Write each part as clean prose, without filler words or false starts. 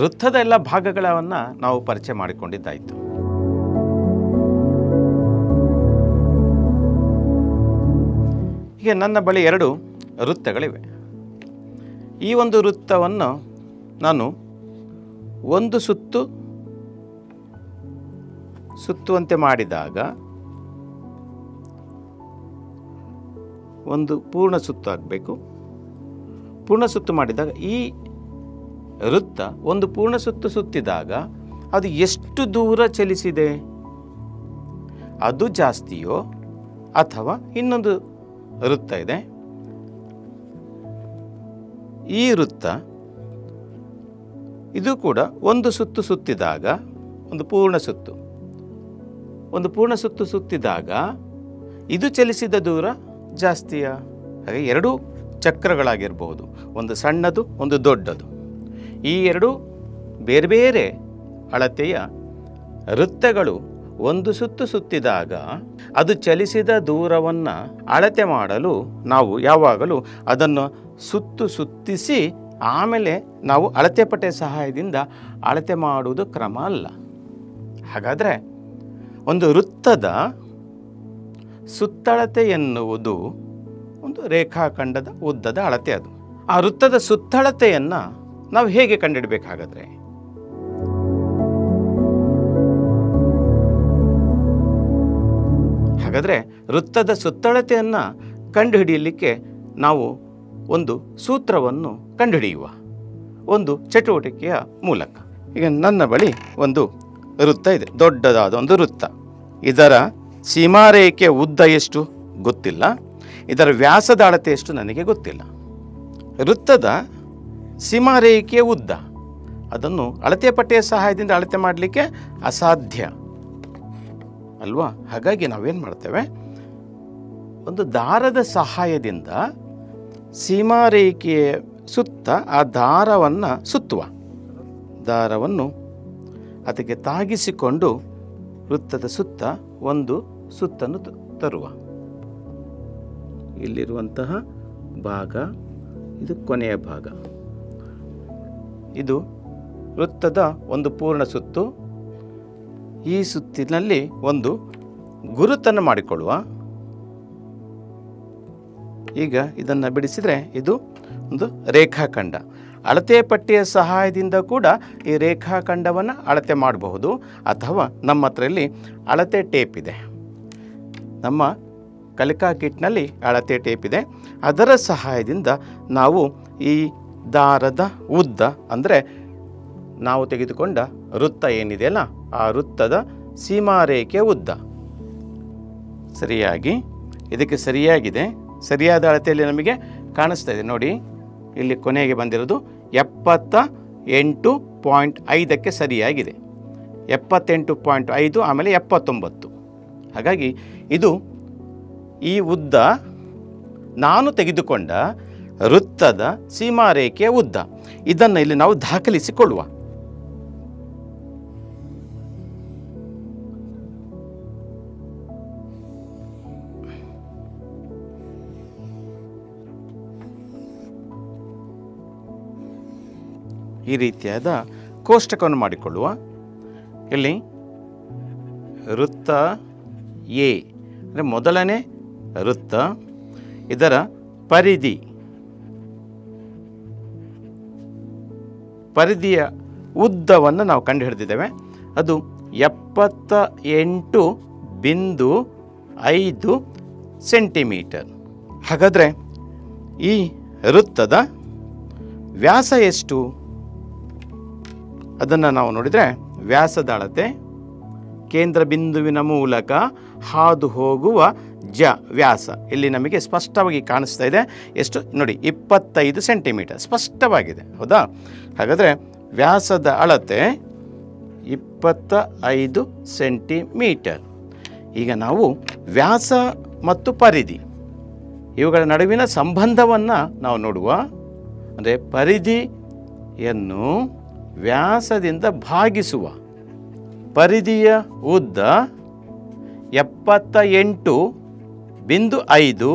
ವೃತ್ತದ ಎಲ್ಲ ಭಾಗಗಳನ್ನು ನಾವು ಪರಿಚಯ ಮಾಡಿಕೊಂಡಿದ್ದಾಯಿತು. ಈಗ ನನ್ನ ಬಳಿ 2 ವೃತ್ತಗಳಿವೆ. ಈ ಒಂದು ವೃತ್ತವನ್ನು ನಾನು ಒಂದು ಸುತ್ತುವಂತೆ ಮಾಡಿದಾಗ ಒಂದು ಪೂರ್ಣ ಸುತ್ತು ಆಗಬೇಕು. ಪೂರ್ಣ ಸುತ್ತು ಮಾಡಿದಾಗ ಈ ವೃತ್ತ ಒಂದು ಪೂರ್ಣ ಸುತ್ತಿದಾಗ ಅದು ಎಷ್ಟು ದೂರ ಚಲಿಸಿದೆ, ಅದು ಜಾಸ್ತಿಯೋ ಅಥವಾ ಇನ್ನೊಂದು ವೃತ್ತ ಇದೆ, ಈ ವೃತ್ತ ಇದು ಕೂಡ ಒಂದು ಸುತ್ತಿದಾಗ ಒಂದು ಪೂರ್ಣ ಸುತ್ತಿದಾಗ ಇದು ಚಲಿಸಿದ ದೂರ ಜಾಸ್ತಿಯ? ಹಾಗೆ 2 ಚಕ್ರಗಳಾಗಿರಬಹುದು, ಒಂದು ಸಣ್ಣದು ಒಂದು ದೊಡ್ಡದು. ಈ 2 ಬೇರೆ ಬೇರೆ ಅಳತೆಯ ವೃತ್ತಗಳು ಒಂದು ಸುತ್ತಿದಾಗ ಅದು ಚಲಿಸಿದ ದೂರವನ್ನು ಅಳತೆ ಮಾಡಲು ನಾವು ಯಾವಾಗಲೂ ಅದನ್ನು ಸುತ್ತಿಸಿ ಆಮೇಲೆ ನಾವು ಅಳತೆ ಪಟ್ಟೆ ಸಹಾಯದಿಂದ ಅಳತೆ ಮಾಡುವುದು ಕ್ರಮ ಅಲ್ಲ. ಹಾಗಾದರೆ ಒಂದು ವೃತ್ತದ ಸುತ್ತಳತೆ ಎನ್ನುವುದು ಒಂದು ರೇಖಾಖಂಡದ ಉದ್ದದ ಅಳತೆ. ಅದು ಆ ವೃತ್ತದ ಸುತ್ತಳತೆಯನ್ನು ನಾವು ಹೇಗೆ ಕಂಡುಹಿಡಬೇಕಾಗಾದ್ರೆ, ಹಾಗಾದರೆ ವೃತ್ತದ ಸುತ್ತಳತೆಯನ್ನು ಕಂಡುಹಿಡಿಯಲಿಕ್ಕೆ ನಾವು ಒಂದು ಸೂತ್ರವನ್ನು ಕಂಡುಹಿಡಿಯುವ ಒಂದು ಚಟುವಟಿಕೆಯ ಮೂಲಕ. ಈಗ ನನ್ನ ಬಳಿ ಒಂದು ವೃತ್ತ ಇದೆ, ದೊಡ್ಡದಾದ ಒಂದು ವೃತ್ತ. ಇದರ ಸೀಮಾರೇಖೆ ಉದ್ದ ಎಷ್ಟು ಗೊತ್ತಿಲ್ಲ, ಇದರ ವ್ಯಾಸದ ಅಳತೆ ಎಷ್ಟು ನನಗೆ ಗೊತ್ತಿಲ್ಲ. ವೃತ್ತದ ಸೀಮಾರೇಖೆಯ ಉದ್ದ ಅದನ್ನು ಅಳತೆ ಪಟ್ಟಿಯ ಸಹಾಯದಿಂದ ಅಳತೆ ಮಾಡಲಿಕ್ಕೆ ಅಸಾಧ್ಯ ಅಲ್ವಾ? ಹಾಗಾಗಿ ನಾವೇನು ಮಾಡ್ತೇವೆ, ಒಂದು ದಾರದ ಸಹಾಯದಿಂದ ಸೀಮಾರೇಖೆಯ ಸುತ್ತ ಆ ದಾರವನ್ನು ಅದಕ್ಕೆ ತಾಗಿಸಿಕೊಂಡು ವೃತ್ತದ ಸುತ್ತ ಒಂದು ಸುತ್ತನ್ನು ತರುವ. ಇಲ್ಲಿರುವಂತಹ ಭಾಗ ಇದು ಕೊನೆಯ ಭಾಗ, ಇದು ವೃತ್ತದ ಒಂದು ಪೂರ್ಣ ಸುತ್ತು. ಈ ಸುತ್ತಿನಲ್ಲಿ ಒಂದು ಗುರುತನ್ನು ಮಾಡಿಕೊಳ್ಳುವ. ಈಗ ಇದನ್ನು ಬಿಡಿಸಿದರೆ ಇದು ಒಂದು ರೇಖಾಖಂಡ. ಅಳತೆ ಪಟ್ಟಿಯ ಸಹಾಯದಿಂದ ಕೂಡ ಈ ರೇಖಾಖಂಡವನ್ನು ಅಳತೆ ಮಾಡಬಹುದು, ಅಥವಾ ನಮ್ಮ ಹತ್ರ ಇಲ್ಲಿ ಅಳತೆ ಟೇಪ್ ಇದೆ. ನಮ್ಮ ಕಲಿಕಾ ಕಿಟ್ನಲ್ಲಿ ಅಳತೆ ಟೇಪ್ ಇದೆ. ಅದರ ಸಹಾಯದಿಂದ ನಾವು ಈ ದಾರದ ಉದ್ದ ಅಂದರೆ ನಾವು ತೆಗೆದುಕೊಂಡ ವೃತ್ತ ಏನಿದೆಯಲ್ಲ ಆ ವೃತ್ತದ ಸೀಮಾರೇಖೆಯ ಉದ್ದ ಸರಿಯಾಗಿ ಇದಕ್ಕೆ ಸರಿಯಾಗಿದೆ. ಸರಿಯಾದ ಅಳತೆಯಲ್ಲಿ ನಮಗೆ ಕಾಣಿಸ್ತಾ ಇದೆ ನೋಡಿ. ಇಲ್ಲಿ ಕೊನೆಗೆ ಬಂದಿರೋದು 78.5ಕ್ಕೆ ಸರಿಯಾಗಿದೆ. 78.5 ಆಮೇಲೆ 79. ಹಾಗಾಗಿ ಇದು ಈ ಉದ್ದ ನಾನು ತೆಗೆದುಕೊಂಡ ವೃತ್ತದ ಸೀಮಾರೇಖೆಯ ಉದ್ದ. ಇದನ್ನು ಇಲ್ಲಿ ನಾವು ದಾಖಲಿಸಿಕೊಳ್ಳುವ. ಈ ರೀತಿಯಾದ ಕೋಷ್ಟಕವನ್ನು ಮಾಡಿಕೊಳ್ಳುವ. ಇಲ್ಲಿ ವೃತ್ತ ಎ ಅಂದರೆ ಮೊದಲನೇ ವೃತ್ತ, ಇದರ ಪರಿಧಿಯ ಉದ್ದವನ್ನು ನಾವು ಕಂಡುಹಿಡಿದಿದ್ದೇವೆ. ಅದು 78.5 ಸೆಂಟಿಮೀಟರ್. ಹಾಗಾದರೆ ಈ ವೃತ್ತದ ವ್ಯಾಸ ಎಷ್ಟು ಅದನ್ನು ನಾವು ನೋಡಿದರೆ, ವ್ಯಾಸದ ಅಳತೆ ಕೇಂದ್ರ ಬಿಂದುವಿನ ಮೂಲಕ ಹಾದು ಹೋಗುವ ವ್ಯಾಸ ಇಲ್ಲಿ ನಮಗೆ ಸ್ಪಷ್ಟವಾಗಿ ಕಾಣಿಸ್ತಾ ಇದೆ. ಎಷ್ಟು ನೋಡಿ, 25 ಸೆಂಟಿಮೀಟರ್ ಸ್ಪಷ್ಟವಾಗಿದೆ, ಹೌದಾ? ಹಾಗಾದರೆ ವ್ಯಾಸದ ಅಳತೆ 25 ಸೆಂಟಿಮೀಟರ್. ಈಗ ನಾವು ವ್ಯಾಸ ಮತ್ತು ಪರಿಧಿ ಇವುಗಳ ನಡುವಿನ ಸಂಬಂಧವನ್ನು ನಾವು ನೋಡುವ. ಅಂದರೆ ಪರಿಧಿಯನ್ನು ವ್ಯಾಸದಿಂದ ಭಾಗಿಸುವ. ಪರಿಧಿಯ ಉದ್ದ 78.5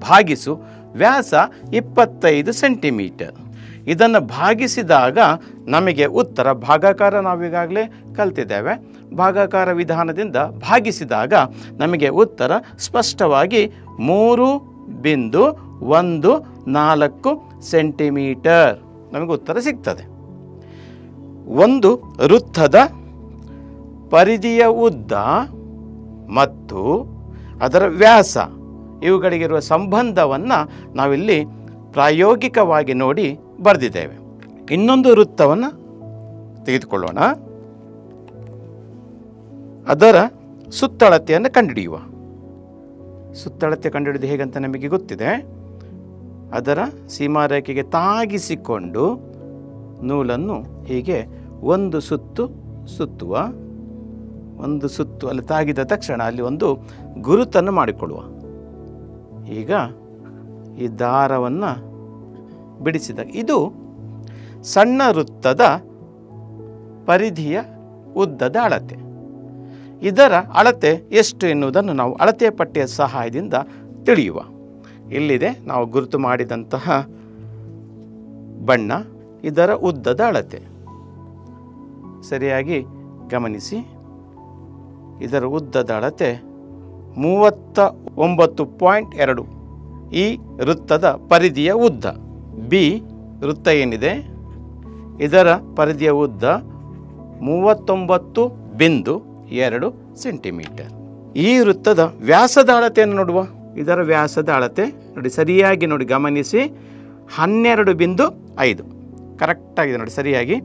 ಭಾಗಿಸು ವ್ಯಾಸ 25 ಸೆಂಟಿಮೀಟರ್. ಇದನ್ನು ಭಾಗಿಸಿದಾಗ ನಮಗೆ ಉತ್ತರ ಭಾಗಾಕಾರ ನಾವೀಗಾಗಲೇ ಕಲ್ತಿದ್ದೇವೆ. ಭಾಗಾಕಾರ ವಿಧಾನದಿಂದ ಭಾಗಿಸಿದಾಗ ನಮಗೆ ಉತ್ತರ ಸ್ಪಷ್ಟವಾಗಿ 3.14 ಸೆಂಟಿಮೀಟರ್ ನಮಗೆ ಉತ್ತರ ಸಿಗ್ತದೆ. ಒಂದು ವೃತ್ತದ ಪರಿಧಿಯ ಉದ್ದ ಮತ್ತು ಅದರ ವ್ಯಾಸ ಇವುಗಳಿಗಿರುವ ಸಂಬಂಧವನ್ನು ನಾವಿಲ್ಲಿ ಪ್ರಾಯೋಗಿಕವಾಗಿ ನೋಡಿ ಬರೆದಿದ್ದೇವೆ. ಇನ್ನೊಂದು ವೃತ್ತವನ್ನು ತೆಗೆದುಕೊಳ್ಳೋಣ. ಅದರ ಸುತ್ತಳತೆಯನ್ನು ಕಂಡುಹಿಡಿಯುವ. ಸುತ್ತಳತೆ ಕಂಡುಹಿಡಿದು ಹೇಗಂತ ನಮಗೆ ಗೊತ್ತಿದೆ. ಅದರ ಸೀಮಾರೇಖೆಗೆ ತಾಗಿಸಿಕೊಂಡು ನೂಲನ್ನು ಹೀಗೆ ಒಂದು ಸುತ್ತುವ. ಒಂದು ಸುತ್ತು ಅಲ್ಲಿ ತಾಗಿದ ತಕ್ಷಣ ಅಲ್ಲಿ ಒಂದು ಗುರುತನ್ನು ಮಾಡಿಕೊಳ್ಳುವ. ಈಗ ಈ ದಾರವನ್ನು ಬಿಡಿಸಿದಾಗ ಇದು ಸಣ್ಣ ವೃತ್ತದ ಪರಿಧಿಯ ಉದ್ದದ ಅಳತೆ. ಇದರ ಅಳತೆ ಎಷ್ಟು ಎನ್ನುವುದನ್ನು ನಾವು ಅಳತೆಯ ಪಟ್ಟಿಯ ಸಹಾಯದಿಂದ ತಿಳಿಯುವ. ಇಲ್ಲಿದೆ ನಾವು ಗುರುತು ಮಾಡಿದಂತಹ ಬಣ್ಣ, ಇದರ ಉದ್ದದ ಅಳತೆ. ಸರಿಯಾಗಿ ಗಮನಿಸಿ, ಇದರ ಉದ್ದದ ಅಳತೆ 39.2 ಈ ವೃತ್ತದ ಪರಿಧಿಯ ಉದ್ದ. ಬಿ ವೃತ್ತ ಏನಿದೆ ಇದರ ಪರಿಧಿಯ ಉದ್ದ 39.2 ಸೆಂಟಿಮೀಟರ್. ಈ ವೃತ್ತದ ವ್ಯಾಸದ ಅಳತೆಯನ್ನು ನೋಡುವ. ಇದರ ವ್ಯಾಸದ ಅಳತೆ ನೋಡಿ, ಸರಿಯಾಗಿ ನೋಡಿ ಗಮನಿಸಿ, 12.5 ಕರೆಕ್ಟಾಗಿದೆ ನೋಡಿ, ಸರಿಯಾಗಿ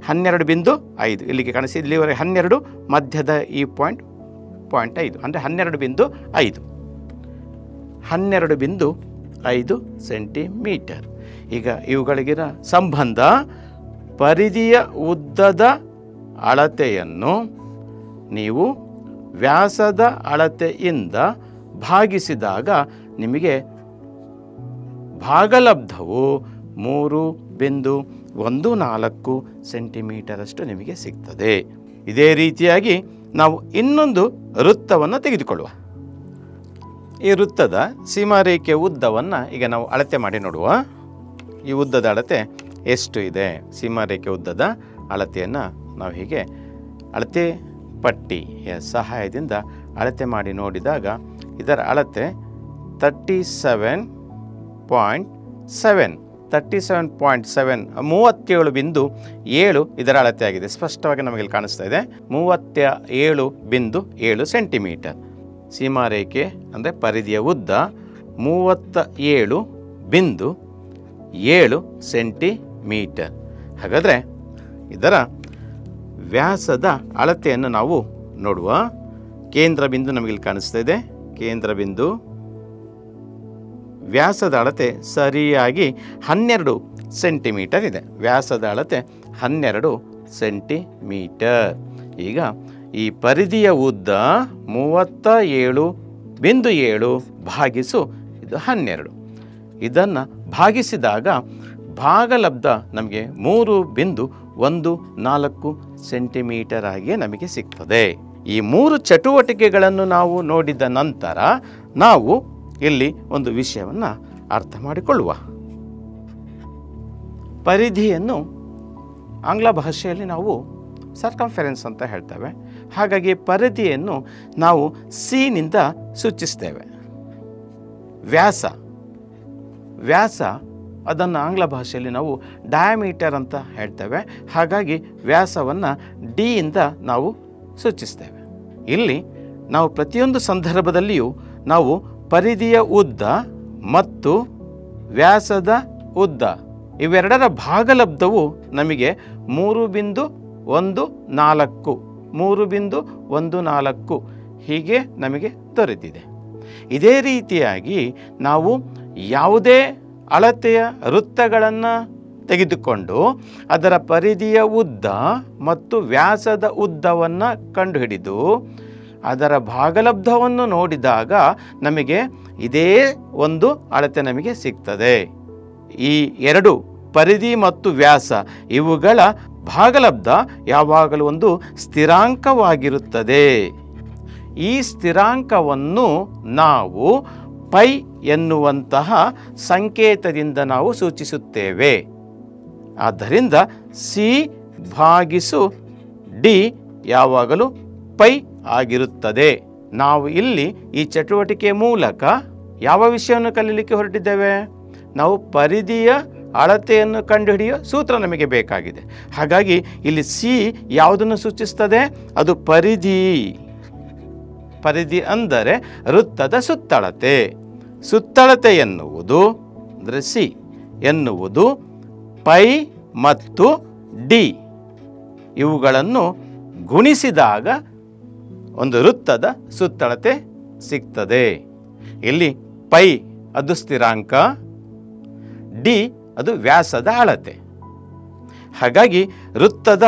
12.5 ಇಲ್ಲಿಗೆ ಕಾಣಿಸಿ. ಇಲ್ಲಿವರೆಗೆ 12, ಮಧ್ಯದ ಈ ಪಾಯಿಂಟ್ 0.5 ಅಂದರೆ 12.5 ಸೆಂಟಿಮೀಟರ್. ಈಗ ಇವುಗಳಿಗಿನ ಸಂಬಂಧ, ಪರಿಧಿಯ ಉದ್ದದ ಅಳತೆಯನ್ನು ನೀವು ವ್ಯಾಸದ ಅಳತೆಯಿಂದ ಭಾಗಿಸಿದಾಗ ನಿಮಗೆ ಭಾಗಲಬ್ಧವು 3.14 ಸೆಂಟಿಮೀಟರ್ ಅಷ್ಟು ನಿಮಗೆ ಸಿಗ್ತದೆ. ಇದೇ ರೀತಿಯಾಗಿ ನಾವು ಇನ್ನೊಂದು ವೃತ್ತವನ್ನು ತೆಗೆದುಕೊಳ್ಳುವ. ಈ ವೃತ್ತದ ಸೀಮಾರೇಖೆಯ ಉದ್ದವನ್ನು ಈಗ ನಾವು ಅಳತೆ ಮಾಡಿ ನೋಡುವ. ಈ ಉದ್ದದ ಅಳತೆ ಎಷ್ಟು ಇದೆ? ಸೀಮಾರೇಖೆ ಉದ್ದದ ಅಳತೆಯನ್ನು ನಾವು ಹೀಗೆ ಅಳತೆ ಪಟ್ಟಿಯ ಸಹಾಯದಿಂದ ಅಳತೆ ಮಾಡಿ ನೋಡಿದಾಗ ಇದರ ಅಳತೆ 37.7 37.7 ಇದರ ಅಳತೆ ಆಗಿದೆ. ಸ್ಪಷ್ಟವಾಗಿ ನಮಗೆ ಸ್ಪಷ್ಟವಾಗಿ ಕಾಣಿಸ್ತಾ ಇದೆ. 37.7 ಸೆಂಟಿಮೀಟರ್. ಸೀಮಾರೇಖೆ ಅಂದರೆ ಪರಿಧಿಯ ಉದ್ದ 37.7 ಸೆಂಟಿಮೀಟರ್. ಹಾಗಾದರೆ ಇದರ ವ್ಯಾಸದ ಅಳತೆಯನ್ನು ನಾವು ನೋಡುವ. ಕೇಂದ್ರ ಬಿಂದು ನಮಗಿಲ್ಲಿ ಕಾಣಿಸ್ತಾ ಇದೆ. ಕೇಂದ್ರ ಬಿಂದು ವ್ಯಾಸದ ಅಳತೆ ಸರಿಯಾಗಿ 12 ಸೆಂಟಿಮೀಟರ್ ಇದೆ. ವ್ಯಾಸದ ಅಳತೆ 12 ಸೆಂಟಿಮೀಟರ್. ಈಗ ಈ ಪರಿಧಿಯ ಉದ್ದ 37.7 ಭಾಗಿಸು ಇದು 12. ಇದನ್ನು ಭಾಗಿಸಿದಾಗ ಭಾಗಲಬ್ಧ ನಮಗೆ 3.14 ಸೆಂಟಿಮೀಟರ್ ಆಗಿ ನಮಗೆ ಸಿಗ್ತದೆ. ಈ 3 ಚಟುವಟಿಕೆಗಳನ್ನು ನಾವು ನೋಡಿದ ನಂತರ ನಾವು ಇಲ್ಲಿ ಒಂದು ವಿಷಯವನ್ನು ಅರ್ಥ ಮಾಡಿಕೊಳ್ಳುವ. ಪರಿಧಿಯನ್ನು ಆಂಗ್ಲ ಭಾಷೆಯಲ್ಲಿ ನಾವು ಸರ್ಕಂಫರೆನ್ಸ್ ಅಂತ ಹೇಳ್ತೇವೆ. ಹಾಗಾಗಿ ಪರಿಧಿಯನ್ನು ನಾವು ಸಿನಿಂದ ಸೂಚಿಸ್ತೇವೆ. ವ್ಯಾಸ ಅದನ್ನು ಆಂಗ್ಲ ಭಾಷೆಯಲ್ಲಿ ನಾವು ಡಯಾಮೀಟರ್ ಅಂತ ಹೇಳ್ತೇವೆ. ಹಾಗಾಗಿ ವ್ಯಾಸವನ್ನು ಡಿಯಿಂದ ನಾವು ಸೂಚಿಸ್ತೇವೆ. ಇಲ್ಲಿ ನಾವು ಪ್ರತಿಯೊಂದು ಸಂದರ್ಭದಲ್ಲಿಯೂ ನಾವು ಪರಿಧಿಯ ಉದ್ದ ಮತ್ತು ವ್ಯಾಸದ ಉದ್ದ ಇವೆರಡರ ಭಾಗಲಬ್ಧವು ನಮಗೆ 3.14 ಹೀಗೆ ನಮಗೆ ದೊರೆತಿದೆ. ಇದೇ ರೀತಿಯಾಗಿ ನಾವು ಯಾವುದೇ ಅಳತೆಯ ವೃತ್ತಗಳನ್ನು ತೆಗೆದುಕೊಂಡು ಅದರ ಪರಿಧಿಯ ಉದ್ದ ಮತ್ತು ವ್ಯಾಸದ ಉದ್ದವನ್ನು ಕಂಡುಹಿಡಿದು ಅದರ ಭಾಗಲಬ್ಧವನ್ನು ನೋಡಿದಾಗ ನಮಗೆ ಇದೇ ಒಂದು ಅಳತೆ ನಮಗೆ ಸಿಗ್ತದೆ. ಈ ಎರಡು ಪರಿಧಿ ಮತ್ತು ವ್ಯಾಸ ಇವುಗಳ ಭಾಗಲಬ್ಧ ಯಾವಾಗಲೂ ಒಂದು ಸ್ಥಿರಾಂಕವಾಗಿರುತ್ತದೆ. ಈ ಸ್ಥಿರಾಂಕವನ್ನು ನಾವು ಪೈ ಎನ್ನುವಂತಹ ಸಂಕೇತದಿಂದ ನಾವು ಸೂಚಿಸುತ್ತೇವೆ. ಆದ್ದರಿಂದ ಸಿ ಭಾಗಿಸು ಡಿ ಯಾವಾಗಲೂ ಪೈ ಆಗಿರುತ್ತದೆ. ನಾವು ಇಲ್ಲಿ ಈ ಚಟುವಟಿಕೆಯ ಮೂಲಕ ಯಾವ ವಿಷಯವನ್ನು ಕಲೀಲಿಕ್ಕೆ ಹೊರಟಿದ್ದೇವೆ? ನಾವು ಪರಿಧಿಯ ಅಳತೆಯನ್ನು ಕಂಡುಹಿಡಿಯೋ ಸೂತ್ರ ನಮಗೆ ಬೇಕಾಗಿದೆ. ಹಾಗಾಗಿ ಇಲ್ಲಿ ಸಿ ಯಾವುದನ್ನು ಸೂಚಿಸ್ತದೆ? ಅದು ಪರಿಧಿ. ಪರಿಧಿ ಅಂದರೆ ವೃತ್ತದ ಸುತ್ತಳತೆ. ಸುತ್ತಳತೆ ಎನ್ನುವುದು ಅಂದರೆ ಸಿ ಎನ್ನುವುದು ಪೈ ಮತ್ತು ಡಿ ಇವುಗಳನ್ನು ಗುಣಿಸಿದಾಗ ಒಂದು ವೃತ್ತದ ಸುತ್ತಳತೆ ಸಿಗ್ತದೆ. ಇಲ್ಲಿ ಪೈ ಅದು ಸ್ಥಿರಾಂಕ, ಡಿ ಅದು ವ್ಯಾಸದ ಅಳತೆ. ಹಾಗಾಗಿ ವೃತ್ತದ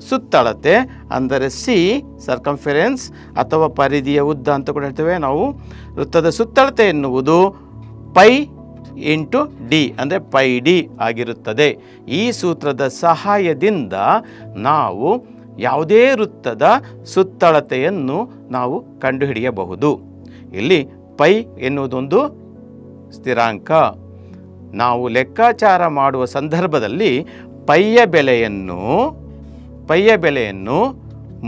ಸುತ್ತಳತೆ ಅಂದರೆ ಸಿ ಸರ್ಕಂಫರೆನ್ಸ್ ಅಥವಾ ಪರಿಧಿಯ ಉದ್ದ ಅಂತ ಕೂಡ ಹೇಳ್ತೇವೆ ನಾವು. ವೃತ್ತದ ಸುತ್ತಳತೆ ಎನ್ನುವುದು ಪೈ ಇಂಟು ಡಿ ಅಂದರೆ ಪೈ ಡಿ ಆಗಿರುತ್ತದೆ. ಈ ಸೂತ್ರದ ಸಹಾಯದಿಂದ ನಾವು ಯಾವುದೇ ವೃತ್ತದ ಸುತ್ತಳತೆಯನ್ನು ನಾವು ಕಂಡುಹಿಡಿಯಬಹುದು. ಇಲ್ಲಿ ಪೈ ಎನ್ನುವುದೊಂದು ಸ್ಥಿರಾಂಕ. ನಾವು ಲೆಕ್ಕಾಚಾರ ಮಾಡುವ ಸಂದರ್ಭದಲ್ಲಿ ಪೈಯ ಬೆಲೆಯನ್ನು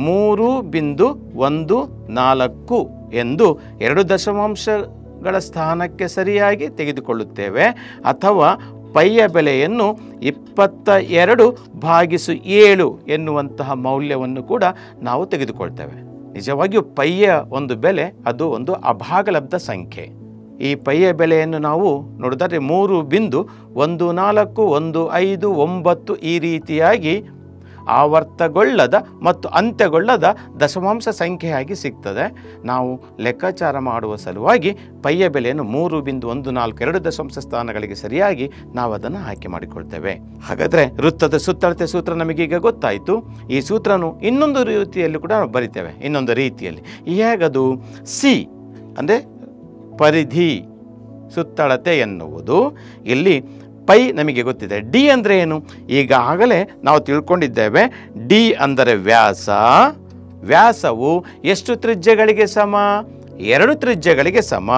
3.14 ಎಂದು 2 ದಶಮಾಂಶಗಳ ಸ್ಥಾನಕ್ಕೆ ಸರಿಯಾಗಿ ತೆಗೆದುಕೊಳ್ಳುತ್ತೇವೆ. ಅಥವಾ ಪೈಯ ಬೆಲೆಯನ್ನು 22/7 ಎನ್ನುವಂತಹ ಮೌಲ್ಯವನ್ನು ಕೂಡ ನಾವು ತೆಗೆದುಕೊಳ್ತೇವೆ. ನಿಜವಾಗಿಯೂ ಪೈಯ ಒಂದು ಬೆಲೆ ಅದು ಒಂದು ಅಭಾಗಲಬ್ಧ ಸಂಖ್ಯೆ. ಈ ಪೈಯ ಬೆಲೆಯನ್ನು ನಾವು ನೋಡಿದರೆ 3.1415 ಈ ರೀತಿಯಾಗಿ ಆವರ್ತಗೊಳ್ಳದ ಮತ್ತು ಅಂತ್ಯಗೊಳ್ಳದ ದಶಮಾಂಶ ಸಂಖ್ಯೆಯಾಗಿ ಸಿಗ್ತದೆ. ನಾವು ಲೆಕ್ಕಾಚಾರ ಮಾಡುವ ಸಲುವಾಗಿ ಪೈಯ ಬೆಲೆಯನ್ನು 3.14 2 ದಶಮಾಂಶ ಸ್ಥಾನಗಳಿಗೆ ಸರಿಯಾಗಿ ನಾವು ಅದನ್ನು ಆಯ್ಕೆ ಮಾಡಿಕೊಳ್ತೇವೆ. ಹಾಗಾದರೆ ವೃತ್ತದ ಸುತ್ತಳತೆ ಸೂತ್ರ ನಮಗೀಗ ಗೊತ್ತಾಯಿತು. ಈ ಸೂತ್ರನು ಇನ್ನೊಂದು ರೀತಿಯಲ್ಲಿ ಕೂಡ ನಾವು ಬರಿತೇವೆ. ಇನ್ನೊಂದು ರೀತಿಯಲ್ಲಿ ಹೇಗದು? ಸಿ ಅಂದರೆ ಪರಿಧಿ ಸುತ್ತಳತೆ ಎನ್ನುವುದು ಇಲ್ಲಿ ಪೈ ನಮಗೆ ಗೊತ್ತಿದೆ. ಡಿ ಅಂದರೆ ಏನು? ಈಗಾಗಲೇ ನಾವು ತಿಳ್ಕೊಂಡಿದ್ದೇವೆ. ಡಿ ಅಂದರೆ ವ್ಯಾಸ. ವ್ಯಾಸವು ಎಷ್ಟು ತ್ರಿಜ್ಯಗಳಿಗೆ ಸಮ? 2 ತ್ರಿಜ್ಯಗಳಿಗೆ ಸಮ.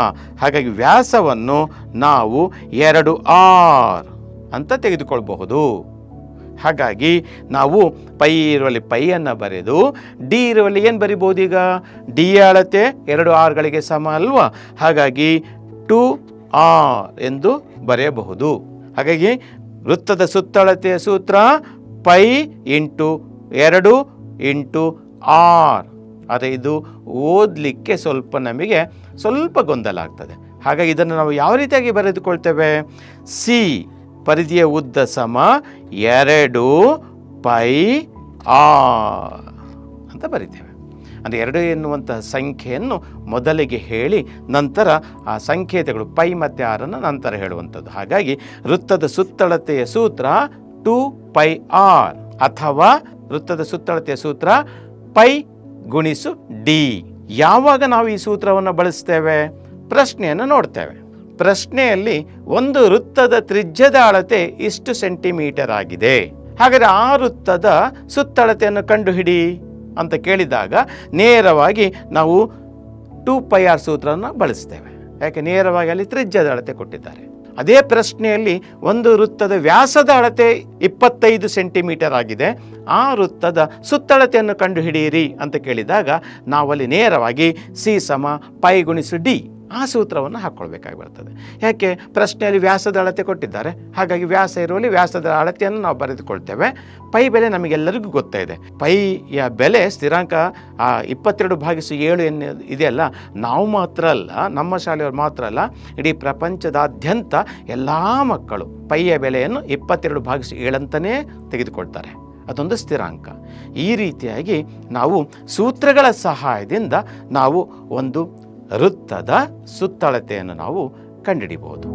ಹಾಗಾಗಿ ವ್ಯಾಸವನ್ನು ನಾವು 2r ಅಂತ ತೆಗೆದುಕೊಳ್ಬಹುದು. ಹಾಗಾಗಿ ನಾವು ಪೈ ಇರುವಲ್ಲಿ ಪೈಯನ್ನು ಬರೆದು ಡಿ ಇರುವಲ್ಲಿ ಏನು ಬರಿಬೋದು? ಈಗ ಡಿ ಅಳತೆ 2rಗಳಿಗೆ ಸಮ ಅಲ್ವಾ? ಹಾಗಾಗಿ 2r ಎಂದು ಬರೆಯಬಹುದು. ಹಾಗಾಗಿ ವೃತ್ತದ ಸುತ್ತಳತೆಯ ಸೂತ್ರ ಪೈ ಇಂಟು 2 ಇಂಟು r. ಆದರೆ ಇದು ಓದಲಿಕ್ಕೆ ನಮಗೆ ಸ್ವಲ್ಪ ಗೊಂದಲ ಆಗ್ತದೆ. ಹಾಗಾಗಿ ಇದನ್ನು ನಾವು ಯಾವ ರೀತಿಯಾಗಿ ಬರೆದುಕೊಳ್ತೇವೆ? ಸಿ ಪರಿಧಿಯ ಉದ್ದ ಸಮ 2πr ಅಂತ ಬರಿತೇವೆ. ಅಂದರೆ 2 ಎನ್ನುವಂತಹ ಸಂಖ್ಯೆಯನ್ನು ಮೊದಲಿಗೆ ಹೇಳಿ ನಂತರ ಆ ಸಂಕೇತಗಳು ಪೈ ಮತ್ತು ಆರನ್ನು ನಂತರ ಹೇಳುವಂಥದ್ದು. ಹಾಗಾಗಿ ವೃತ್ತದ ಸುತ್ತಳತೆಯ ಸೂತ್ರ 2πr ಅಥವಾ ವೃತ್ತದ ಸುತ್ತಳತೆಯ ಸೂತ್ರ ಪೈ ಗುಣಿಸು ಡಿ. ಯಾವಾಗ ನಾವು ಈ ಸೂತ್ರವನ್ನು ಬಳಸ್ತೇವೆ? ಪ್ರಶ್ನೆಯನ್ನು ನೋಡ್ತೇವೆ. ಪ್ರಶ್ನೆಯಲ್ಲಿ ಒಂದು ವೃತ್ತದ ತ್ರಿಜ್ಯದ ಅಳತೆ ಇಷ್ಟು ಸೆಂಟಿಮೀಟರ್ ಆಗಿದೆ, ಹಾಗಾದರೆ ಆ ವೃತ್ತದ ಸುತ್ತಳತೆಯನ್ನು ಕಂಡುಹಿಡಿ ಅಂತ ಕೇಳಿದಾಗ ನೇರವಾಗಿ ನಾವು 2πr ಸೂತ್ರವನ್ನು ಬಳಸ್ತೇವೆ. ಯಾಕೆ? ನೇರವಾಗಿ ಅಲ್ಲಿ ತ್ರಿಜ್ಯದ ಅಳತೆ ಕೊಟ್ಟಿದ್ದಾರೆ. ಅದೇ ಪ್ರಶ್ನೆಯಲ್ಲಿ ಒಂದು ವೃತ್ತದ ವ್ಯಾಸದ ಅಳತೆ 25 ಸೆಂಟಿಮೀಟರ್ ಆಗಿದೆ, ಆ ವೃತ್ತದ ಸುತ್ತಳತೆಯನ್ನು ಕಂಡುಹಿಡಿಯಿರಿ ಅಂತ ಕೇಳಿದಾಗ ನಾವಲ್ಲಿ ನೇರವಾಗಿ ಸಿ ಸಮ ಪೈ ಗುಣಿಸು ಡಿ ಆ ಸೂತ್ರವನ್ನು ಹಾಕ್ಕೊಳ್ಬೇಕಾಗಿ ಬರ್ತದೆ. ಯಾಕೆ? ಪ್ರಶ್ನೆಯಲ್ಲಿ ವ್ಯಾಸದ ಅಳತೆ ಕೊಟ್ಟಿದ್ದಾರೆ, ಹಾಗಾಗಿ ವ್ಯಾಸ ಇರುವಲ್ಲಿ ವ್ಯಾಸದ ಅಳತೆಯನ್ನು ನಾವು ಬರೆದುಕೊಳ್ತೇವೆ. ಪೈ ಬೆಲೆ ನಮಗೆಲ್ಲರಿಗೂ ಗೊತ್ತಾಯಿದೆ. ಪೈಯ ಬೆಲೆ ಸ್ಥಿರಾಂಕ 22/7 ಇದೆಯಲ್ಲ, ನಾವು ಮಾತ್ರ ಅಲ್ಲ, ನಮ್ಮ ಶಾಲೆಯವರು ಮಾತ್ರ ಅಲ್ಲ, ಇಡೀ ಪ್ರಪಂಚದಾದ್ಯಂತ ಎಲ್ಲ ಮಕ್ಕಳು ಪೈಯ ಬೆಲೆಯನ್ನು 22/7 ಅಂತಲೇ ತೆಗೆದುಕೊಳ್ತಾರೆ. ಅದೊಂದು ಸ್ಥಿರಾಂಕ. ಈ ರೀತಿಯಾಗಿ ನಾವು ಸೂತ್ರಗಳ ಸಹಾಯದಿಂದ ನಾವು ಒಂದು ವೃತ್ತದ ಸುತ್ತಳತೆಯನ್ನು ನಾವು ಕಂಡುಹಿಡಿಯಬಹುದು.